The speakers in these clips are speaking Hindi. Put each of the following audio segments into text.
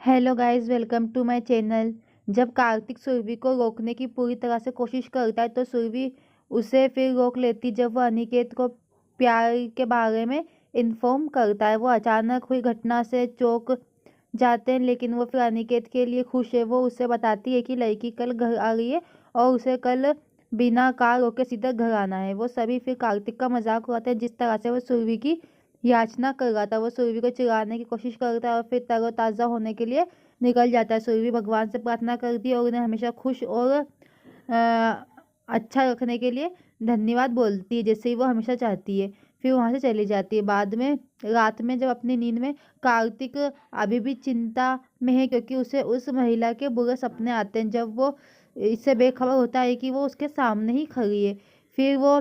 Hello guys, welcome to my channel. जब कार्तिक सुरभि को रोकने की पूरी तरह से कोशिश करता है तो सुरभि उसे फिर रोक लेती। जब वह अनिकेत को प्यार के बारे में इन्फॉर्म करता है, वो अचानक हुई घटना से चौंक जाते हैं, लेकिन वो फिर अनिकेत के लिए खुश है। वो उसे बताती है कि लड़की कल घर आ रही है और उसे कल बिना कार रोके सीधा घर आना है। वो सभी फिर कार्तिक का मजाक उड़ाते हैं जिस तरह से वो सुरभि की याचना कर रहा था। वो सुरभि को चिढ़ाने की कोशिश करता है और फिर तरोताज़ा होने के लिए निकल जाता है। सुरभि भगवान से प्रार्थना करती है और उन्हें हमेशा खुश और अच्छा रखने के लिए धन्यवाद बोलती है, जैसे ही वो हमेशा चाहती है। फिर वहाँ से चली जाती है। बाद में रात में जब अपनी नींद में कार्तिक अभी भी चिंता में है, क्योंकि उसे उस महिला के बुरे सपने आते हैं। जब वो इससे बेखबर होता है कि वो उसके सामने ही खड़ी है, फिर वो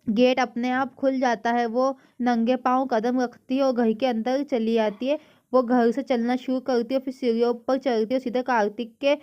गेट अपने आप खुल जाता है। वो नंगे पाँव कदम रखती है और घर के अंदर चली आती है। वो घर से चलना शुरू करती है, फिर सीढ़ियों पर चढ़ती है, सीधे कार्तिक के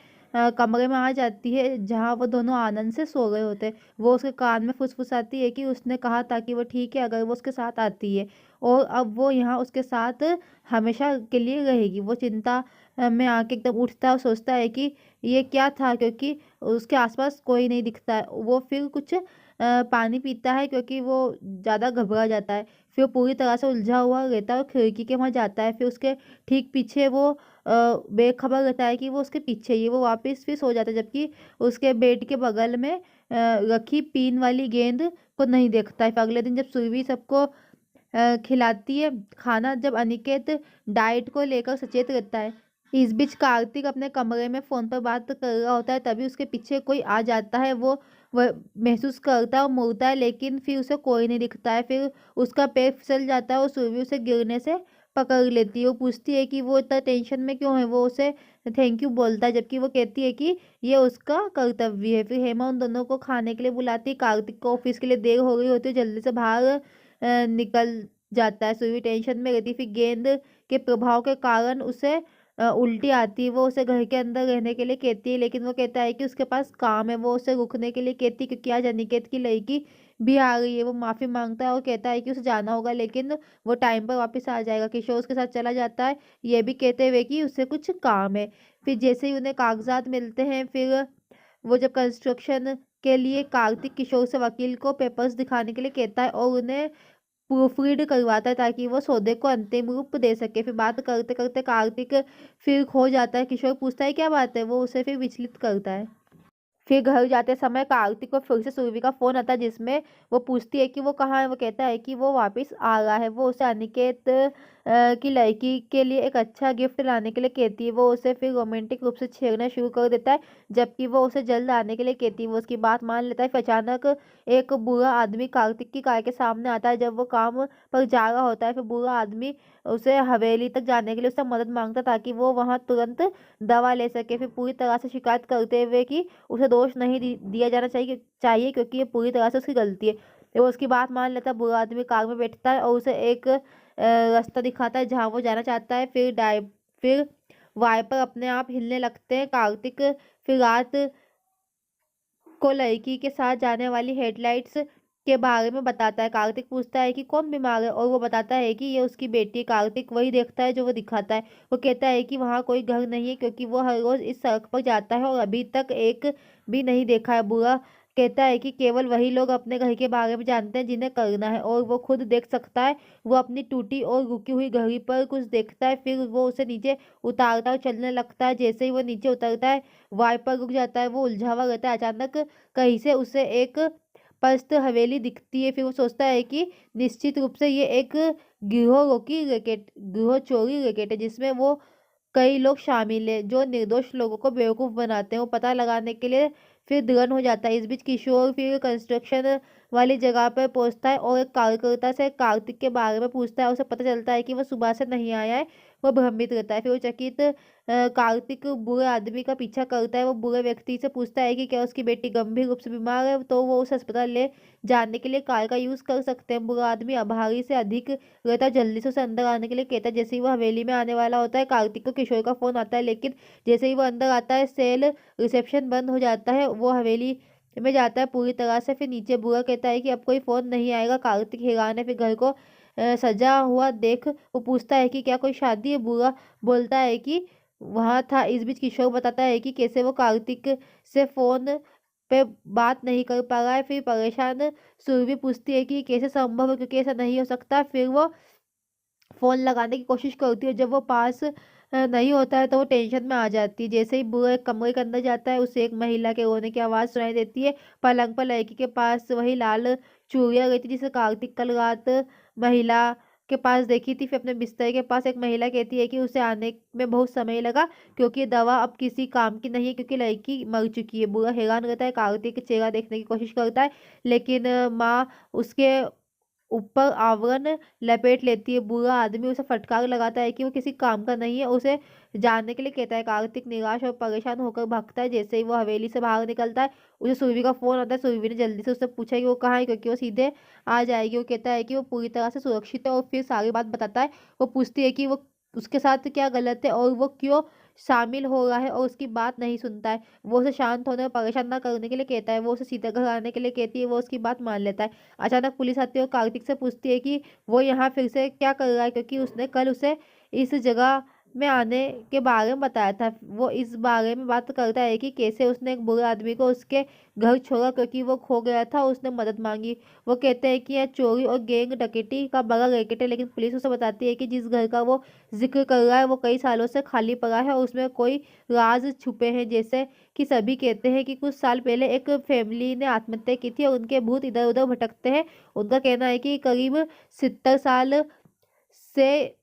कमरे में आ जाती है, जहाँ वो दोनों आनंद से सो रहे होते हैं। वो उसके कान में फुसफुसाती है कि उसने कहा था कि वो ठीक है अगर वो उसके साथ आती है, और अब वो यहाँ उसके साथ हमेशा के लिए रहेगी। वो चिंता में आके एकदम उठता है और सोचता है कि ये क्या था, क्योंकि उसके आसपास कोई नहीं दिखता है। वो फिर कुछ पानी पीता है, क्योंकि वो ज़्यादा घबरा जाता है। फिर वो पूरी तरह से उलझा हुआ रहता है और खिड़की के वहाँ जाता है। फिर उसके ठीक पीछे वो बेखबर रहता है कि वो उसके पीछे ही है। वो वापस फिर सो जाता है, जबकि उसके बेड के बगल में रखी पीन वाली गेंद को नहीं देखता है। फिर अगले दिन जब सुरभि सबको खिलाती है खाना, जब अनिकेत डाइट को लेकर सचेत रहता है। इस बीच कार्तिक अपने कमरे में फ़ोन पर बात कर रहा होता है, तभी उसके पीछे कोई आ जाता है। वो वह महसूस करता है और मुड़ता है, लेकिन फिर उसे कोई नहीं दिखता है। फिर उसका पैर फिसल जाता है और सुरभि उसे गिरने से पकड़ लेती है। वो पूछती है कि वो इतना टेंशन में क्यों है। वो उसे थैंक यू बोलता है, जबकि वो कहती है कि ये उसका कर्तव्य है। फिर हेमा उन दोनों को खाने के लिए बुलाती है। कार्तिक को ऑफिस के लिए देर हो गई होती है, जल्दी से बाहर निकल जाता है। सुरभि टेंशन में रहती है। फिर गेंद के प्रभाव के कारण उसे उल्टी आती है। वो उसे घर के अंदर रहने के लिए कहती है, लेकिन वो कहता है कि उसके पास काम है। वो उसे रुकने के लिए कहती है, क्योंकि आज अनिकेत की लड़की भी आ गई है। वो माफ़ी मांगता है और कहता है कि उसे जाना होगा, लेकिन वो टाइम पर वापस आ जाएगा। किशोर उसके साथ चला जाता है, ये भी कहते हुए कि उसे कुछ काम है। फिर जैसे ही उन्हें कागजात मिलते हैं, फिर वो जब कंस्ट्रक्शन के लिए कार्तिक किशोर से वकील को पेपर्स दिखाने के लिए कहता है और उन्हें प्रूफ रीड करवाता है, ताकि वो सौदे को अंतिम रूप दे सके। फिर बात करते करते कार्तिक फिर खो जाता है। किशोर पूछता है क्या बात है, वो उसे फिर विचलित करता है। फिर घर जाते समय कार्तिक को फिर से सुरभि का फोन आता है, जिसमें वो पूछती है कि वो कहाँ है। वो कहता है कि वो वापस आ रहा है। वो उसे अनिकेत की लड़की के लिए एक अच्छा गिफ्ट लाने के लिए कहती है। वो उसे फिर रोमांटिक रूप से छेड़ना शुरू कर देता है, जबकि वो उसे जल्द आने के लिए कहती है। वो उसकी बात मान लेता है। फिर अचानक एक बुरा आदमी कार्तिक की कार के सामने आता है। जब वो काम पर जा रहा होता है, फिर बुरा आदमी उसे हवेली तक जाने के लिए उससे मदद मांगता, ताकि वो वहाँ तुरंत दवा ले सके। फिर पूरी तरह से शिकायत करते हुए कि उसे दोष नहीं दिया जाना चाहिए, क्योंकि ये पूरी तरह से उसकी गलती है। वो उसकी बात मान लेता है। बुरा आदमी कार में बैठता है और उसे एक रास्ता दिखाता है जहाँ वो जाना चाहता है। फिर वाइपर अपने आप हिलने लगते हैं। कार्तिक फिर रात को लड़की के साथ जाने वाली हेडलाइट्स के बारे में बताता है। कार्तिक पूछता है कि कौन बीमार है, और वो बताता है कि ये उसकी बेटी है। कार्तिक वही देखता है जो वो दिखाता है। वो कहता है कि वहाँ कोई घर नहीं है, क्योंकि वो हर रोज इस सड़क पर जाता है और अभी तक एक भी नहीं देखा है। बुरा कहता है कि केवल वही लोग अपने घर के बारे में जानते हैं जिन्हें करना है, और वो खुद देख सकता है। वो अपनी टूटी और रुकी हुई घड़ी पर कुछ देखता है, फिर वो उसे नीचे उतारता और चलने लगता है। जैसे ही वो नीचे उतरता है, वाइपर रुक जाता है। वो उलझा हुआ रहता है। अचानक कहीं से उसे एक पस्त हवेली दिखती है। फिर वो सोचता है कि निश्चित रूप से ये एक गिरोह चोरी रैकेट है, जिसमें वो कई लोग शामिल है जो निर्दोष लोगों को बेवकूफ बनाते हैं। वो पता लगाने के लिए फिर दृढ़ हो जाता है। इस बीच किशोर फिर कंस्ट्रक्शन वाली जगह पर पहुंचता है और एक कार्यकर्ता से कार्तिक के बारे में पूछता है। उसे पता चलता है कि वो सुबह से नहीं आया है। वो भ्रमित रहता है। फिर वो चकित कार्तिक बुरे आदमी का पीछा करता है। वो बुरे व्यक्ति से पूछता है कि क्या उसकी बेटी गंभीर रूप से बीमार है, तो वो उसे अस्पताल ले जाने के लिए कार का यूज कर सकते हैं। बुरा आदमी आभारी से अधिक रहता है, जल्दी से उसे अंदर आने के लिए कहता है। जैसे ही वो हवेली में आने वाला होता है, कार्तिक को किशोर का फोन आता है, लेकिन जैसे ही वो अंदर आता है, सेल रिसेप्शन बंद हो जाता है। वो हवेली में जाता है पूरी तरह से। फिर नीचे बुरा कहता है कि अब कोई फोन नहीं आएगा। कार्तिक हैरान है। फिर घर को सजा हुआ देख वो पूछता है कि क्या कोई शादी है। बुरा बोलता है कि वहाँ था। इस बीच किशोर बताता है कि कैसे वो कार्तिक से फोन पे बात नहीं कर पा रहा है। फिर परेशान सुरभि पूछती है कि कैसे संभव है, क्योंकि ऐसा नहीं हो सकता। फिर वो फोन लगाने की कोशिश करती है। जब वो पास नहीं होता है तो वो टेंशन में आ जाती है। जैसे ही बुआ एक कमरे के अंदर जाता है, उसे एक महिला के रोने की आवाज सुनाई देती है। पलंग पर लड़की के पास वही लाल चूड़ियां रहती जिसे कार्तिक कल रात महिला के पास देखी थी। फिर अपने बिस्तर के पास एक महिला कहती है कि उसे आने में बहुत समय लगा, क्योंकि दवा अब किसी काम की नहीं है, क्योंकि लड़की मर चुकी है। बुआ हैरान रहता है, कार्तिक का चेहरा देखने की कोशिश करता है, लेकिन माँ उसके ऊपर आवरण लपेट लेती है। बुरा आदमी उसे फटकार लगाता है कि वो किसी काम का नहीं है, उसे जानने के लिए कहता है। कार्तिक निराश और परेशान होकर भागता है। जैसे ही वो हवेली से बाहर निकलता है, उसे सुरभि का फोन आता है। सुरभि ने जल्दी से उससे पूछा कि वो कहाँ है, क्योंकि वो सीधे आ जाएगी। वो कहता है कि वो पूरी तरह से सुरक्षित है और फिर सारी बात बताता है। वो पूछती है कि वो उसके साथ क्या गलत है और वो क्यों शामिल हो रहा है, और उसकी बात नहीं सुनता है। वो उसे शांत होने और परेशान ना करने के लिए कहता है। वो उसे सीधे घर आने के लिए कहती है। वो उसकी बात मान लेता है। अचानक पुलिस आती है और कार्तिक से पूछती है कि वो यहाँ फिर से क्या कर रहा है, क्योंकि उसने कल उसे इस जगह में आने के बारे में बताया था। वो इस बारे में बात करता है कि कैसे उसने एक बुरे आदमी को उसके घर छोड़ा, क्योंकि वो खो गया था। उसने मदद मांगी। वो कहते हैं कि यह चोरी और गैंग डकैती का बड़ा रैकेट है, लेकिन पुलिस उसे बताती है कि जिस घर का वो जिक्र कर रहा है वो कई सालों से खाली पड़ा है और उसमें कोई राज छुपे हैं। जैसे कि सभी कहते हैं कि कुछ साल पहले एक फैमिली ने आत्महत्या की थी और उनके भूत इधर उधर भटकते हैं। उनका कहना है कि करीब 70 साल से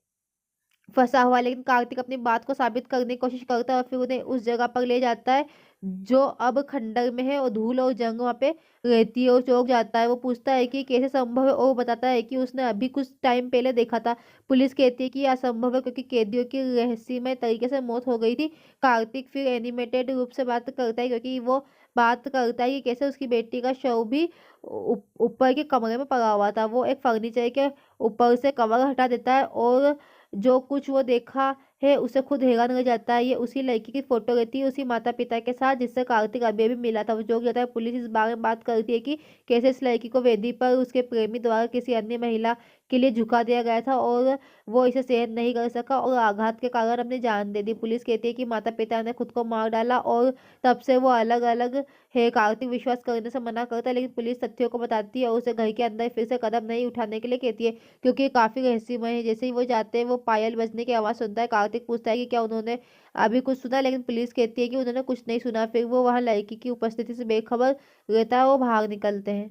फंसा हुआ है, लेकिन कार्तिक अपनी बात को साबित करने की कोशिश करता है और फिर उन्हें उस जगह पर ले जाता है जो अब खंडर में है, और धूल और जंग वहाँ पे रहती है और चौंक जाता है। वो पूछता है कि कैसे संभव है, और वो बताता है कि उसने अभी कुछ टाइम पहले देखा था। पुलिस कहती है कि यह असंभव है, क्योंकि कैदियों की रहस्यमय तरीके से मौत हो गई थी। कार्तिक फिर एनिमेटेड रूप से बात करता है, क्योंकि वो बात करता है कि कैसे उसकी बेटी का शव भी ऊपर के कमरे में पड़ा हुआ था। वो एक फर्नीचर के ऊपर से कवर हटा देता है और जो कुछ वो देखा है उसे खुद हैरान रह जाता है। ये उसी लड़की की फोटो रहती है, उसी माता पिता के साथ जिससे कार्तिक अभी अभी मिला था। वो जो कहता है, पुलिस इस बारे में बात करती है कि कैसे इस लड़की को वेदी पर उसके प्रेमी द्वारा किसी अन्य महिला के लिए झुका दिया गया था और वो इसे सहन नहीं कर सका और आघात के कारण अपनी जान दे दी। पुलिस कहती है कि माता पिता ने खुद को मार डाला और तब से वो अलग अलग है। कार्तिक विश्वास करने से मना करता है, लेकिन पुलिस तथ्यों को बताती है और उसे घर के अंदर फिर से कदम नहीं उठाने के लिए कहती है, क्योंकि ये काफी रहस्यमय है। जैसे ही वो जाते हैं, वो पायल बजने की आवाज सुनता है। कार्तिक पूछता है कि क्या उन्होंने अभी कुछ सुना, लेकिन पुलिस कहती है कि उन्होंने कुछ नहीं सुना। फिर वो वहां लड़की की उपस्थिति से बेखबर रहता है और बाहर निकलते हैं।